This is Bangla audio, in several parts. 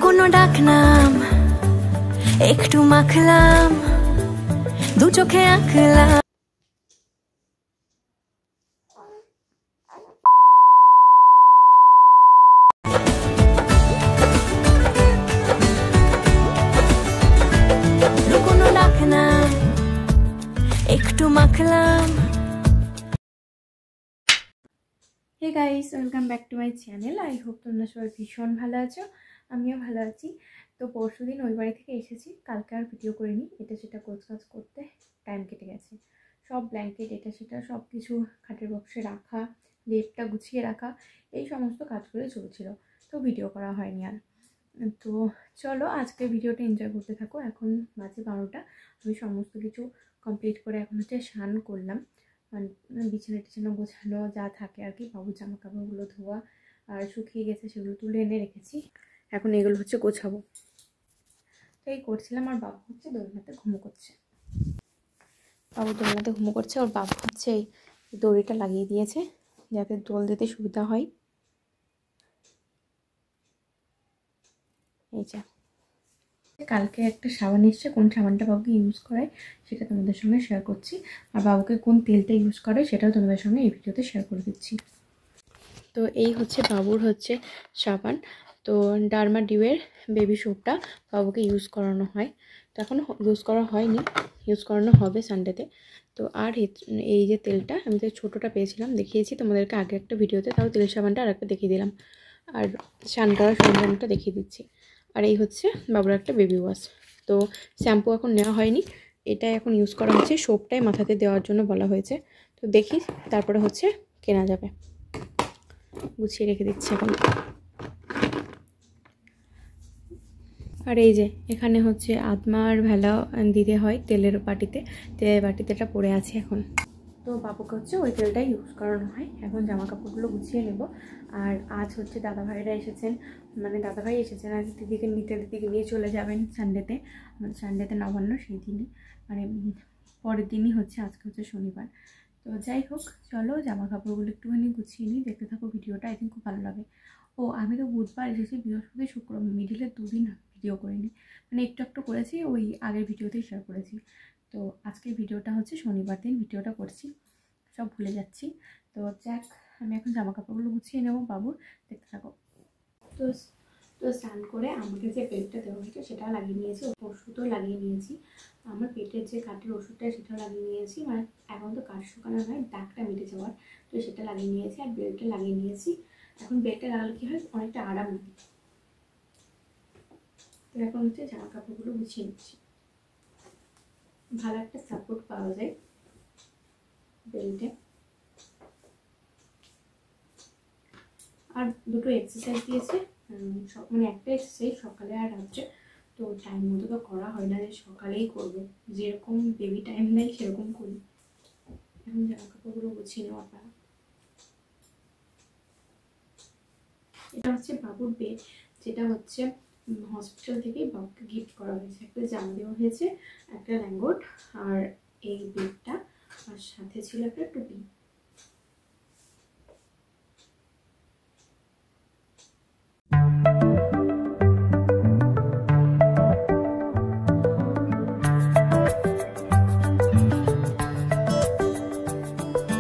লুকোনো ডাকনাম একটু মাখলাম দু চোখে আঁকলাম। লুকোনো ডাকনাম একটু মাখলাম। Hey guys, welcome back to my channel. I hope তোমরা সবাই ভীষণ ভালো আছো, আমিও ভালো আছি। তো পরশু দিন ওই বাড়ি থেকে এসেছি, কালকে আর ভিডিও করিনি। এটা সেটা গোছগাছ করতে টাইম কেটে গেছে। সব ব্ল্যাঙ্কেট এটা সেটা সব কিছু খাটের বক্সে রাখা, লেপটা গুছিয়ে রাখা, এই সমস্ত কাজগুলো চলছিল, তো ভিডিও করা হয়নি আর। তো চলো আজকে ভিডিওটা এনজয় করতে থাকো। এখন বাজে 12টা। আমি সমস্ত কিছু কমপ্লিট করে এখন হচ্ছে স্নান করলাম। বিছানা টিছানা গোছানো যা থাকে আর কি, বাবুর জামা কাপড়গুলো ধোয়া আর শুকিয়ে গেছে, সেগুলো তুলে এনে রেখেছি। এখন এগুলো হচ্ছে গোছাবো, তো এই করছিলাম। আর বাবু হচ্ছে দোলনাতে ঘুমো করছে। বাবু দোলনাতে ঘুমো করছে। ওর বাবু হচ্ছে এই দড়িটা লাগিয়ে দিয়েছে যাতে দোল দিতে সুবিধা হয়। এই যে কালকে একটা সাবান এসছে, কোন সাবানটা বাবুকে ইউজ করায় সেটা তোমাদের সঙ্গে শেয়ার করছি। আর বাবুকে কোন তেলটা ইউজ করে সেটাও তোমাদের সঙ্গে এই ভিডিওতে শেয়ার করে দিচ্ছি। তো এই হচ্ছে বাবুর হচ্ছে সাবান। তো ডার্মা ডিউয়ের বেবি সোপটা বাবুকে ইউজ করানো হয়। তো এখনও ইউজ করা হয়নি, ইউজ করানো হবে সানডেতে। তো আর এই যে তেলটা আমি তো ছোটোটা পেয়েছিলাম, দেখিয়েছি তোমাদেরকে আগে একটা ভিডিওতে, তাও তেল সাবানটা আর একটা দেখিয়ে দিলাম। আর স্নান করার সরঞ্জামটা দেখিয়ে দিচ্ছি। আর এই হচ্ছে বাবুর একটা বেবি ওয়াশ। তো শ্যাম্পু এখন নেওয়া হয়নি, এটাই এখন ইউজ করা হচ্ছে। সোপটাই মাথাতে দেওয়ার জন্য বলা হয়েছে। তো দেখি তারপরে হচ্ছে কেনা যাবে। গুছিয়ে রেখে দিচ্ছি এখন। আর এই যে এখানে হচ্ছে আদমার ভেলা দিতে হয় তেলের বাটিতে, তেলের বাটিতে এটা পড়ে আছে এখন। তো বাবুকে হচ্ছে ওই তেলটাই ইউজ করানো হয়। এখন জামা কাপড়গুলো গুছিয়ে নেব। আর আজ হচ্ছে দাদাভাইরা এসেছেন, মানে দাদাভাই এসেছেন আর দিদিকে নিয়ে চলে যাবেন সানডেতে। সানডেতে নবান্ন, সেই দিনই মানে পরের দিনই হচ্ছে, আজকে হচ্ছে শনিবার। তো যাই হোক, চলো জামা কাপড়গুলো একটুখানি গুছিয়ে নিই, দেখতে থাকো ভিডিওটা, আই থিঙ্ক খুব ভালো লাগে। ও আমি তো বুধবার এসেছি, বৃহস্পতি শুক্র মিডিলে 2 দিন ভিডিও করিনি, মানে একটু একটু করেছি, ওই আগের ভিডিওতেই শেয়ার করেছি। তো আজকের ভিডিওটা হচ্ছে শনিবার দিন ভিডিওটা করছি, সব ভুলে যাচ্ছি। তো যাক, আমি এখন জামা কাপড়গুলো গুছিয়ে নেবো বাবুর, দেখতে থাকো। তো স্নান করে আমাকে যে বেডটা দেওয়া হয়েছে সেটা লাগিয়ে নিয়েছি, ওষুধও লাগিয়ে নিয়েছি। আমার পেটের যে কাঠের ওষুধটা সেটাও লাগিয়ে নিয়েছি, মানে এখন তো কাঠ শুকানো নয়, দাগটা মিটে যাওয়ার, তো সেটা লাগিয়ে নিয়েছি। আর বেল্টটা লাগিয়ে নিয়েছি। এখন বেল্টটা লাগালে কি হয়, অনেকটা আরাম লাগে। তো এখন হচ্ছে জামা কাপড়গুলো গুছিয়ে নিচ্ছি। ভালো একটা সাপোর্ট পাওয়া যায় বেল্টে। আর দুটো এক্সারসাইজ দিয়েছে, মানে একটা এক্সারসাইজ সকালে আর রাত্রে। তো টাইম মতো তো করা হয় না যে সকালেই করবো, যেরকম বেবি টাইম নেই সেরকম করি। এখন জামা কাপড়গুলো গুছিয়ে নেওয়ার পালা। এটা হচ্ছে বাবুর বেড, যেটা হচ্ছে হসপিটাল থেকেই বাবুকে গিফট করা হয়েছে। একটা জামা দেওয়া হয়েছে, একটা ল্যাঙ্গট, আর এই বেডটা, আর সাথে ছিল একটা টুপি।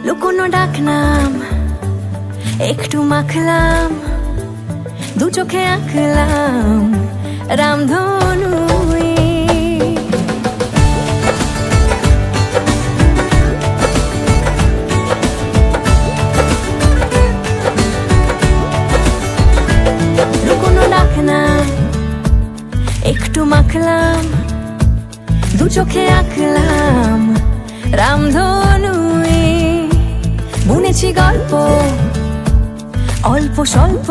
লুকোনো ডাকনাম একটু মাখলাম, দু চোখে আঁকলাম রামধনু। লুকোনো ডাকনাম একটু মাখলাম, দু চোখে আঁকলাম রামধনু। বুনেছি গল্প অল্প স্বল্প,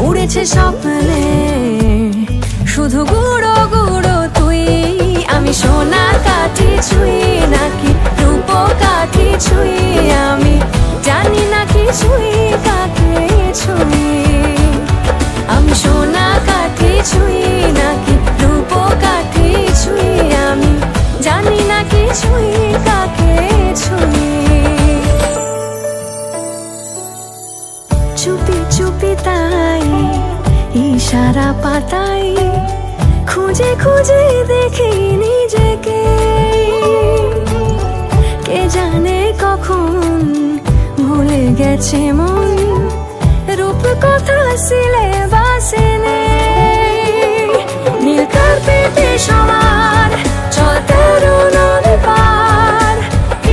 উড়েছে স্বপ্নে শুধু গুঁড়ো গুঁড়ো তুই। আমি সোনা কাঠি ছুঁই নাকি রূপ কাঠি ছুঁই, আমি জানি না কি ছুঁই কাকে ছুঁই। আমি সোনা কাঠি ছুঁই নাকি রূপ কাঠি ছুঁই, আমি জানি না কি ছুঁই কাকে ছুঁই। চুপি চুপি তাই সারা পাতাই খুঁজে খুঁজে দেখি নিজেকে, কে জানে কখন ভুলে গেছে মন রূপ কথা সিলেবাসে নেই। নীল কার্পেটে সবার চলতে রুনর পার,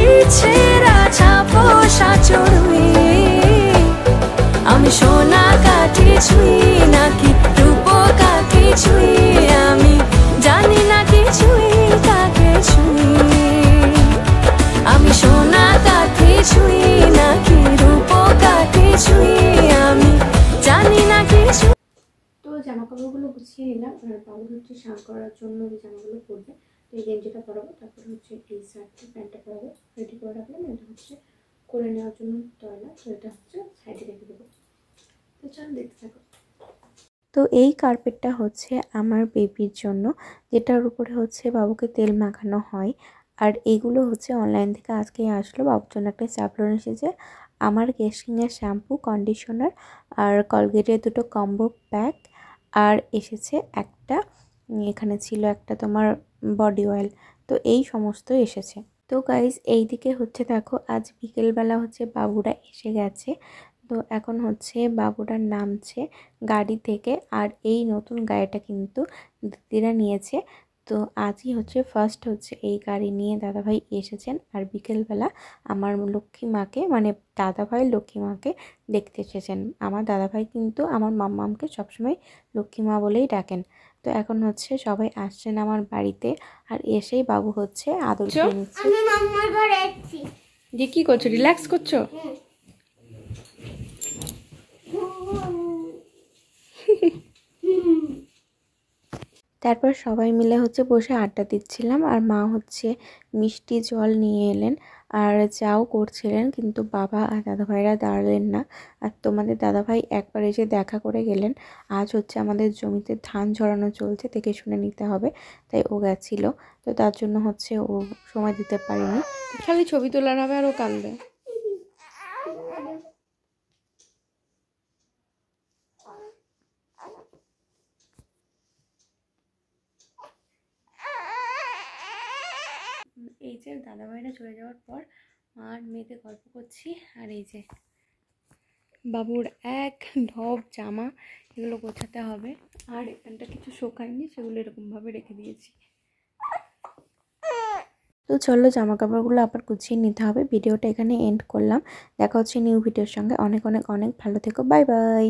ইচ্ছেরা ছাপোষা চড়ুই। আমি সোনা কাঠি ছুঁই নাকি রূপ কাঠি ছুঁই, আমি জানি না কিছুই কাকে ছুঁই। আমি সোনা কাঠি ছুঁই নাকি রূপ কাঠি ছুঁই, আমি জানি না কিছু। তো জামা কাপড়গুলো গুছিয়ে নিলাম, আর বাবুর হচ্ছে স্নান করার জন্য এই জামাগুলো পরবে। তো এই গেঞ্জিটা পরাবো, তারপরে হচ্ছে এই শার্টটা প্যান্টটা পরাবো, রেডি করে রাখলাম। এটা হচ্ছে করে নেওয়ার জন্য টয়লা, তো এটা হচ্ছে সাইডে রেখে দেবো। তো চল দেখতে থাকো। তো এই কার্পেটটা হচ্ছে আমার বেবির জন্য, যেটার উপরে হচ্ছে বাবুকে তেল মাখানো হয়। আর এইগুলো হচ্ছে অনলাইন থেকে আজকেই আসলো। বাবুর জন্য একটা স্যাভলন এসেছে, আমার কেশিংয়ের শ্যাম্পু, কন্ডিশনার আর কলগেটের দুটো কম্বো প্যাক, আর এসেছে একটা, এখানে ছিল একটা তোমার বডি অয়েল। তো এই সমস্ত এসেছে। তো গাইজ এইদিকে হচ্ছে দেখো, আজ বিকেলবেলা হচ্ছে বাবুরা এসে গেছে। তো এখন হচ্ছে বাবুরা নামছে গাড়ি থেকে, আর এই নতুন গাড়িটা কিন্তু দিদিরা নিয়েছে। তো আজই হচ্ছে ফার্স্ট হচ্ছে এই গাড়ি নিয়ে দাদাভাই এসেছেন, আর বিকেলবেলা আমার লক্ষ্মী মাকে মানে দাদাভাই লক্ষ্মী মাকে দেখতে এসেছেন। আমার দাদাভাই কিন্তু আমার মাম্মামকে সবসময় লক্ষ্মী মা বলেই ডাকেন। তো এখন হচ্ছে সবাই আসছেন আমার বাড়িতে, আর এসেই বাবু হচ্ছে আদর করে নিচ্ছে। যে কি করছো, রিল্যাক্স করছো? তারপর সবাই মিলে হচ্ছে বসে আড্ডা দিচ্ছিলাম, আর মা হচ্ছে মিষ্টি জল নিয়ে এলেন আর চাও করছিলেন, কিন্তু বাবা আর দাদাভাইরা দাঁড়ালেন না। আর তোমাদের দাদাভাই একবার এসে দেখা করে গেলেন। আজ হচ্ছে আমাদের জমিতে ধান ঝরানো চলছে, দেখে শুনে নিতে হবে, তাই ও গেছিল। তো তার জন্য হচ্ছে ও সময় দিতে পারেনি। খালি ছবি তোলার হবে আর ও কাঁদবে। এই যে দাদাভাইরা চলে যাওয়ার পর মা আর মেয়েতে গল্প করছি, আর এই যে বাবুর এক ঢপ জামা, এগুলো গোছাতে হবে। আর এখানটা কিছু শোকায়নি, সেগুলো এরকমভাবে রেখে দিয়েছি। তো চলো জামা কাপড়গুলো আবার গুছিয়ে নিতে হবে। ভিডিওটা এখানে এন্ড করলাম, দেখা হচ্ছে নিউ ভিডিওর সঙ্গে। অনেক অনেক অনেক ভালো থেকো, বাই বাই।